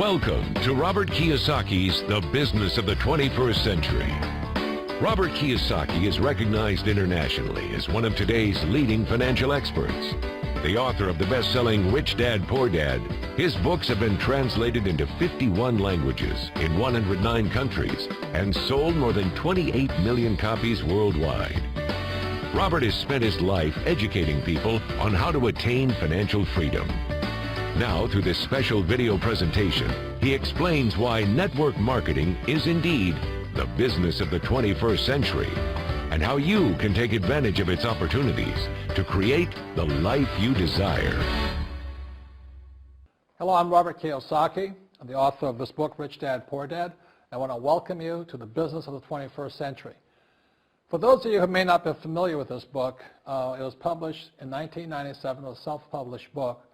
Welcome to Robert Kiyosaki's The Business of the 21st Century. Robert Kiyosaki is recognized internationally as one of today's leading financial experts. The author of the best-selling Rich Dad, Poor Dad, his books have been translated into 51 languages in 109 countries and sold more than 28 million copies worldwide. Robert has spent his life educating people on how to attain financial freedom. Now, through this special video presentation, he explains why network marketing is indeed the business of the 21st century, and how you can take advantage of its opportunities to create the life you desire. Hello, I'm Robert Kiyosaki. I'm the author of this book, Rich Dad, Poor Dad. I want to welcome you to the business of the 21st century. For those of you who may not be familiar with this book, it was published in 1997. It was a self-published book,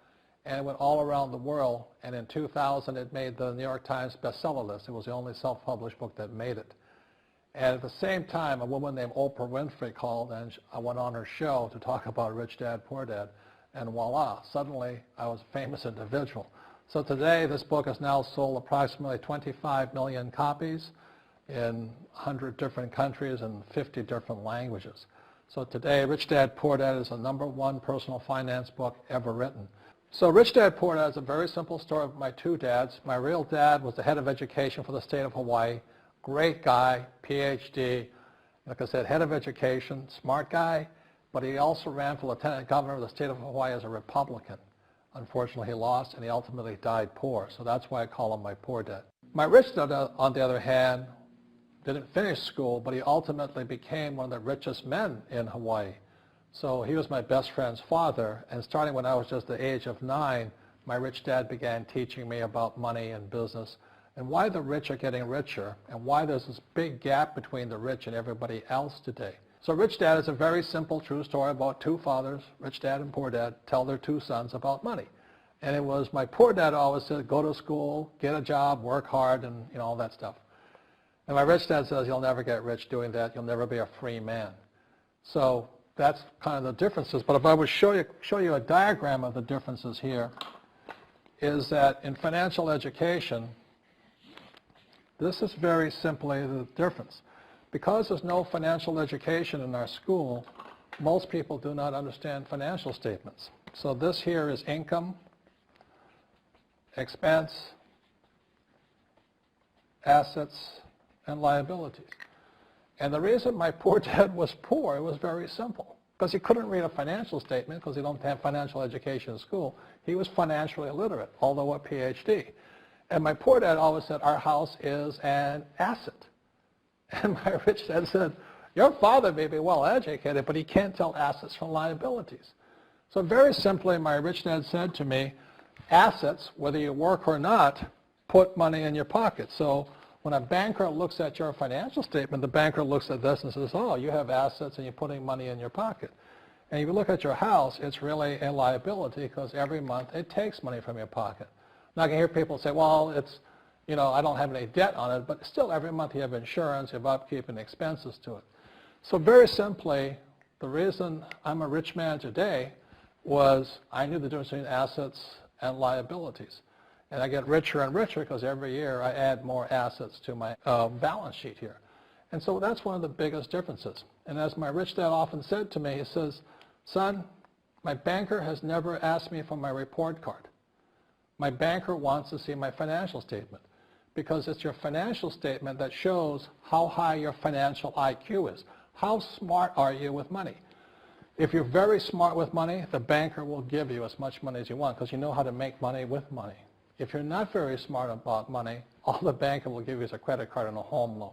and it went all around the world, and in 2000 it made the New York Times bestseller list. It was the only self-published book that made it. And at the same time, a woman named Oprah Winfrey called, and I went on her show to talk about Rich Dad, Poor Dad, and voila, suddenly I was a famous individual. So today this book has now sold approximately 25 million copies in 100 different countries and 50 different languages. So today, Rich Dad, Poor Dad is the #1 personal finance book ever written. So Rich Dad, Poor Dad is a very simple story of my two dads. My real dad was the head of education for the state of Hawaii. Great guy, PhD, like I said, head of education, smart guy, but he also ran for lieutenant governor of the state of Hawaii as a Republican. Unfortunately, he lost, and he ultimately died poor, so that's why I call him my poor dad. My rich dad, on the other hand, didn't finish school, but he ultimately became one of the richest men in Hawaii. So he was my best friend's father, and starting when I was just the age of 9, my rich dad began teaching me about money and business and why the rich are getting richer and why there's this big gap between the rich and everybody else today. So Rich Dad is a very simple, true story about two fathers, Rich Dad and Poor Dad, tell their two sons about money. And it was my poor dad always said, go to school, get a job, work hard, and all that stuff. And my rich dad says, you'll never get rich doing that. You'll never be a free man. So that's kind of the differences. But if I would show you a diagram of the differences here, is that in financial education, this is very simply the difference. Because there's no financial education in our school, most people do not understand financial statements. So this here is income, expense, assets, and liabilities. And the reason my poor dad was poor, it was very simple. Because he couldn't read a financial statement because he don't have financial education in school. He was financially illiterate, although a PhD. And my poor dad always said, our house is an asset. And my rich dad said, your father may be well educated, but he can't tell assets from liabilities. So very simply, my rich dad said to me, assets, whether you work or not, put money in your pocket. So when a banker looks at your financial statement, the banker looks at this and says, oh, you have assets and you're putting money in your pocket. And if you look at your house, it's really a liability because every month it takes money from your pocket. Now I can hear people say, well, it's, I don't have any debt on it, but still every month you have insurance, you have upkeep and expenses to it. So very simply, the reason I'm a rich man today was I knew the difference between assets and liabilities. And I get richer and richer because every year I add more assets to my balance sheet here. And so that's one of the biggest differences. And as my rich dad often said to me, he says, son, my banker has never asked me for my report card. My banker wants to see my financial statement because it's your financial statement that shows how high your financial IQ is. How smart are you with money? If you're very smart with money, the banker will give you as much money as you want because you know how to make money with money. If you're not very smart about money, all the banker will give you is a credit card and a home loan.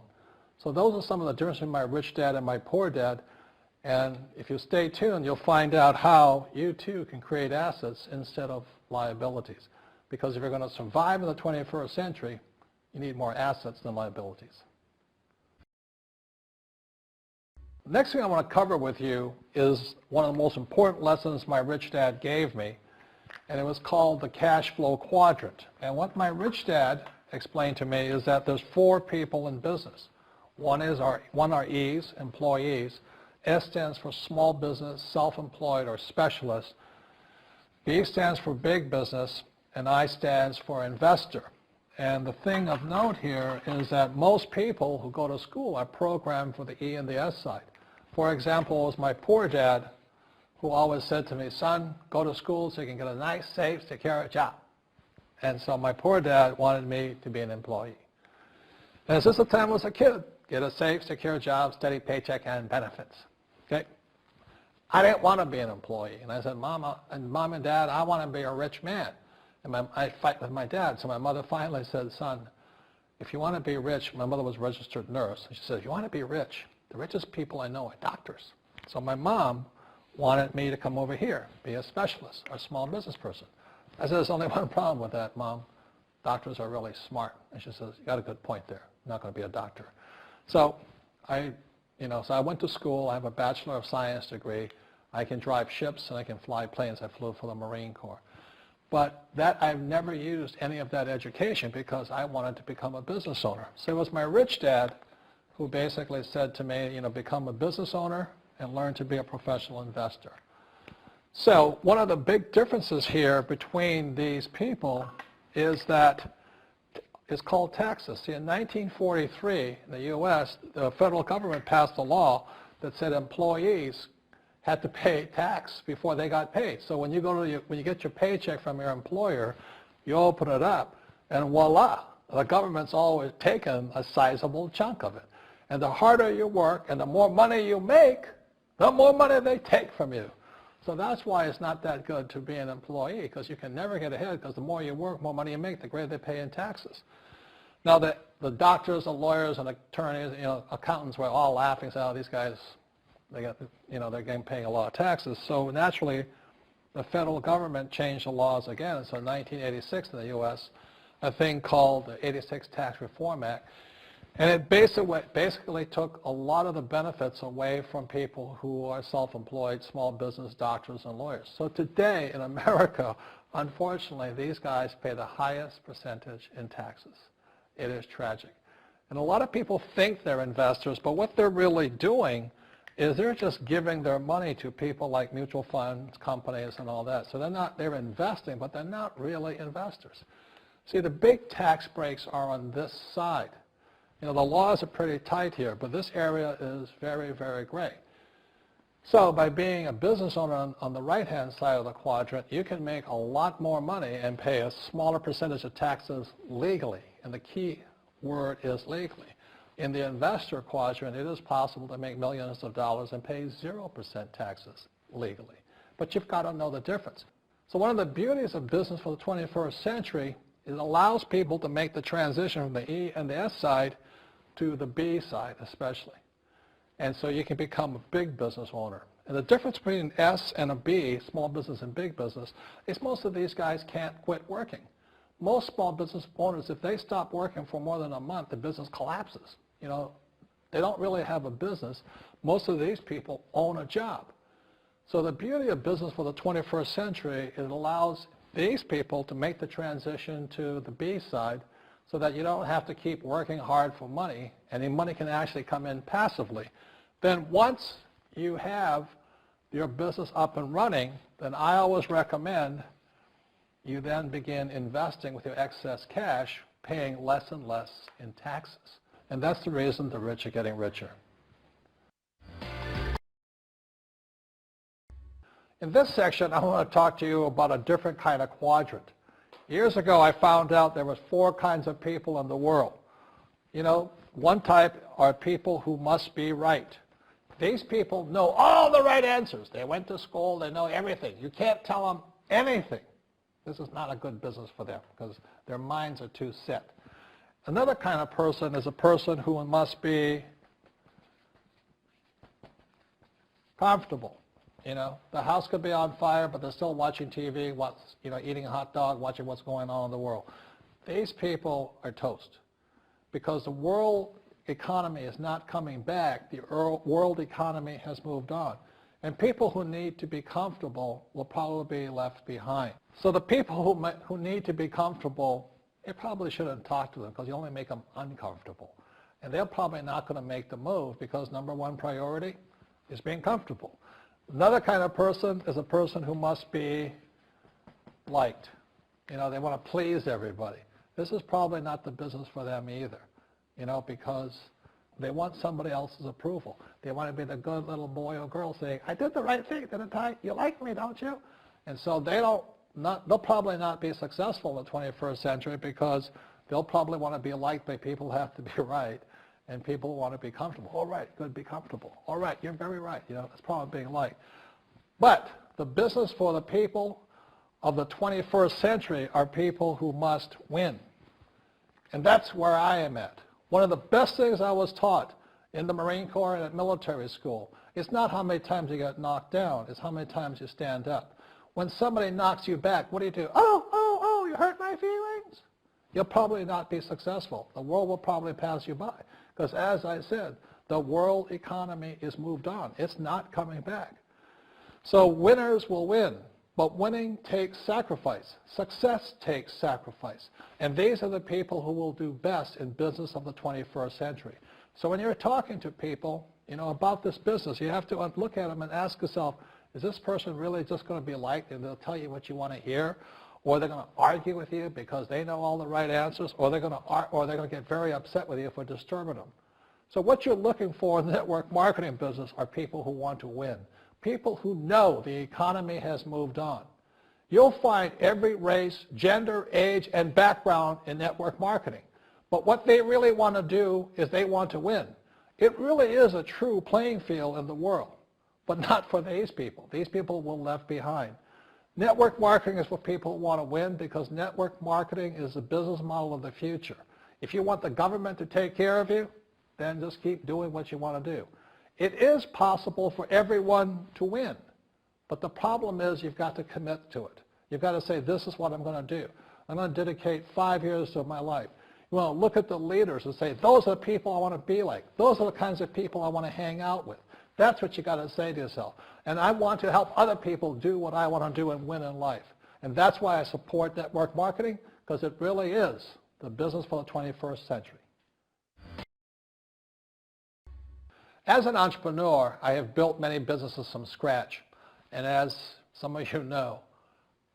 So those are some of the differences between my rich dad and my poor dad. And if you stay tuned, you'll find out how you too can create assets instead of liabilities. Because if you're going to survive in the 21st century, you need more assets than liabilities. The next thing I want to cover with you is one of the most important lessons my rich dad gave me, and it was called the cash flow quadrant. And what my rich dad explained to me is that there's 4 people in business. One are E's, employees. S stands for small business, self-employed, or specialist. B stands for big business, and I stands for investor. And the thing of note here is that most people who go to school are programmed for the E and the S side. For example, it was my poor dad who always said to me, son, go to school so you can get a nice, safe, secure job. And so my poor dad wanted me to be an employee. And since the time I was a kid, get a safe, secure job, steady paycheck, and benefits. Okay? I didn't want to be an employee. And I said, Mom and Dad, I want to be a rich man. And I fight with my dad. So my mother finally said, son, if you want to be rich, my mother was a registered nurse. And she said, if you want to be rich, the richest people I know are doctors. So my mom wanted me to come over here, be a specialist or a small business person. I said, there's only one problem with that, Mom. Doctors are really smart. And she says, you got a good point there. I'm not going to be a doctor. So I went to school. I have a Bachelor of Science degree. I can drive ships and I can fly planes. I flew for the Marine Corps. But I've never used any of that education because I wanted to become a business owner. So it was my rich dad who basically said to me, become a business owner and learn to be a professional investor. So one of the big differences here between these people is that it's called taxes. See, in 1943, in the U.S., the federal government passed a law that said employees had to pay tax before they got paid. So when you get your paycheck from your employer, you open it up, and voila, the government's always taken a sizable chunk of it. And the harder you work and the more money you make, the more money they take from you. So that's why it's not that good to be an employee, because you can never get ahead, because the more you work, more money you make, the greater they pay in taxes. Now, the doctors, the lawyers, and attorneys, accountants were all laughing, saying, oh, these guys, they're getting paying a lot of taxes. So naturally, the federal government changed the laws again. So in 1986 in the U.S., a thing called the 86 Tax Reform Act, and it basically took a lot of the benefits away from people who are self-employed, small business, doctors, and lawyers. So today in America, unfortunately, these guys pay the highest percentage in taxes. It is tragic. And a lot of people think they're investors, but what they're really doing is they're just giving their money to people like mutual funds, companies, and all that. So they're investing, but they're not really investors. See, the big tax breaks are on this side. The laws are pretty tight here, but this area is very, very gray. So by being a business owner on the right-hand side of the quadrant, you can make a lot more money and pay a smaller percentage of taxes legally. And the key word is legally. In the investor quadrant, it is possible to make millions of dollars and pay 0% taxes legally. But you've got to know the difference. So one of the beauties of business for the 21st century is it allows people to make the transition from the E and the S side to the B side especially. And so you can become a big business owner. And the difference between an S and a B, small business and big business, is most of these guys can't quit working. Most small business owners, if they stop working for more than a month, the business collapses. They don't really have a business. Most of these people own a job. So the beauty of business for the 21st century is it allows these people to make the transition to the B side so that you don't have to keep working hard for money, and the money can actually come in passively. Then once you have your business up and running, then I always recommend you then begin investing with your excess cash, paying less and less in taxes. And that's the reason the rich are getting richer. In this section, I want to talk to you about a different kind of quadrant. Years ago, I found out there was 4 kinds of people in the world. One type are people who must be right. These people know all the right answers. They went to school. They know everything. You can't tell them anything. This is not a good business for them because their minds are too set. Another kind of person is a person who must be comfortable. The house could be on fire, but they're still watching TV, eating a hot dog, watching what's going on in the world. These people are toast because the world economy is not coming back. The world economy has moved on. And people who need to be comfortable will probably be left behind. So the people who need to be comfortable, you probably shouldn't talk to them because you only make them uncomfortable. And they're probably not going to make the move because number one priority is being comfortable. Another kind of person is a person who must be liked. They want to please everybody. this is probably not the business for them either, because they want somebody else's approval. They want to be the good little boy or girl saying, I did the right thing, didn't I? You like me, don't you? And so they'll probably not be successful in the 21st century because they'll probably want to be liked by people who have to be right, and people want to be comfortable. All right, good, be comfortable. All right, you're very right. It's probably being liked. But the business for the people of the 21st century are people who must win. And that's where I am at. One of the best things I was taught in the Marine Corps and at military school is not how many times you get knocked down, it's how many times you stand up. When somebody knocks you back, what do? Oh, you hurt my feelings. You'll probably not be successful. The world will probably pass you by. Because as I said, the world economy is moved on. It's not coming back. So winners will win. But winning takes sacrifice. Success takes sacrifice. And these are the people who will do best in business of the 21st century. So when you're talking to people, about this business, you have to look at them and ask yourself, is this person really just going to be liked and they'll tell you what you want to hear? Or they're going to argue with you because they know all the right answers? Or they're going to get very upset with you if we're disturbing them? So what you're looking for in the network marketing business are people who want to win. People who know the economy has moved on. You'll find every race, gender, age, and background in network marketing. But what they really want to do is they want to win. It really is a true playing field in the world, but not for these people. These people will be left behind. Network marketing is for people who want to win because network marketing is the business model of the future. If you want the government to take care of you, then just keep doing what you want to do. It is possible for everyone to win, but the problem is you've got to commit to it. You've got to say, this is what I'm going to do. I'm going to dedicate 5 years of my life. You want to look at the leaders and say, those are the people I want to be like. Those are the kinds of people I want to hang out with. That's what you got to say to yourself. And I want to help other people do what I want to do and win in life. And that's why I support network marketing, because it really is the business for the 21st century. As an entrepreneur, I have built many businesses from scratch. And as some of you know,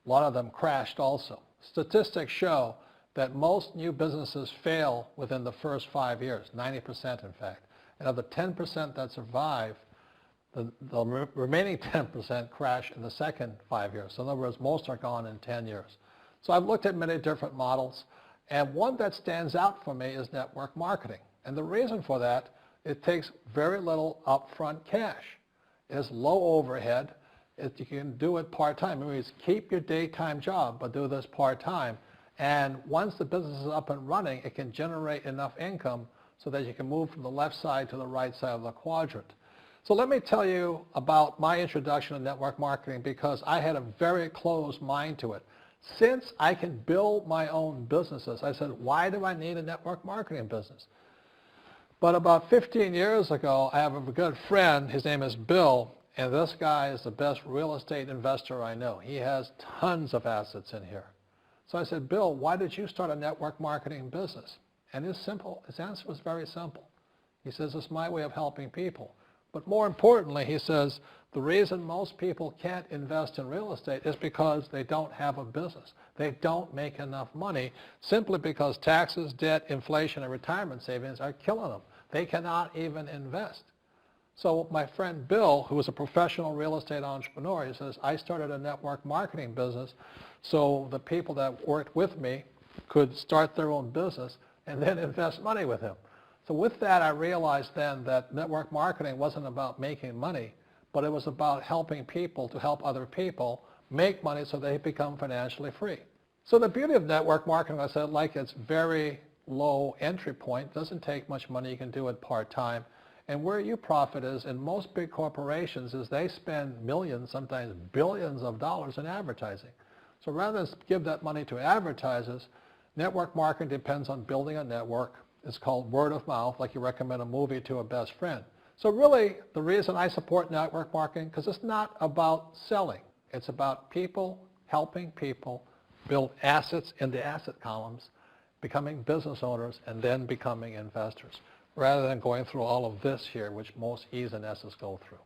a lot of them crashed also. Statistics show that most new businesses fail within the first 5 years, 90% in fact. And of the 10% that survive, the remaining 10% crash in the second 5 years. So in other words, most are gone in 10 years. So I've looked at many different models, and one that stands out for me is network marketing. And the reason for that, it takes very little upfront cash. It has low overhead. You can do it part-time. It means keep your daytime job, but do this part-time. And once the business is up and running, it can generate enough income so that you can move from the left side to the right side of the quadrant. So let me tell you about my introduction to network marketing, because I had a very closed mind to it. Since I can build my own businesses, I said, why do I need a network marketing business? But about 15 years ago, I have a good friend, his name is Bill, and this guy is the best real estate investor I know. He has tons of assets in here. So I said, Bill, why did you start a network marketing business? And his answer was very simple. He says, it's my way of helping people. But more importantly, he says, the reason most people can't invest in real estate is because they don't have a business. They don't make enough money simply because taxes, debt, inflation, and retirement savings are killing them. They cannot even invest. So my friend Bill, who is a professional real estate entrepreneur, he says, I started a network marketing business so the people that worked with me could start their own business and then invest money with him. So with that, I realized then that network marketing wasn't about making money, but it was about helping people to help other people make money so they become financially free. So the beauty of network marketing, I said, like it's very low entry point, doesn't take much money, you can do it part-time. And where you profit is in most big corporations is they spend millions, sometimes billions of dollars in advertising. So rather than give that money to advertisers, network marketing depends on building a network. It's called word of mouth, like you recommend a movie to a best friend. So really, the reason I support network marketing, because it's not about selling. It's about people helping people build assets in the asset columns, becoming business owners, and then becoming investors, rather than going through all of this here, which most E's and S's go through.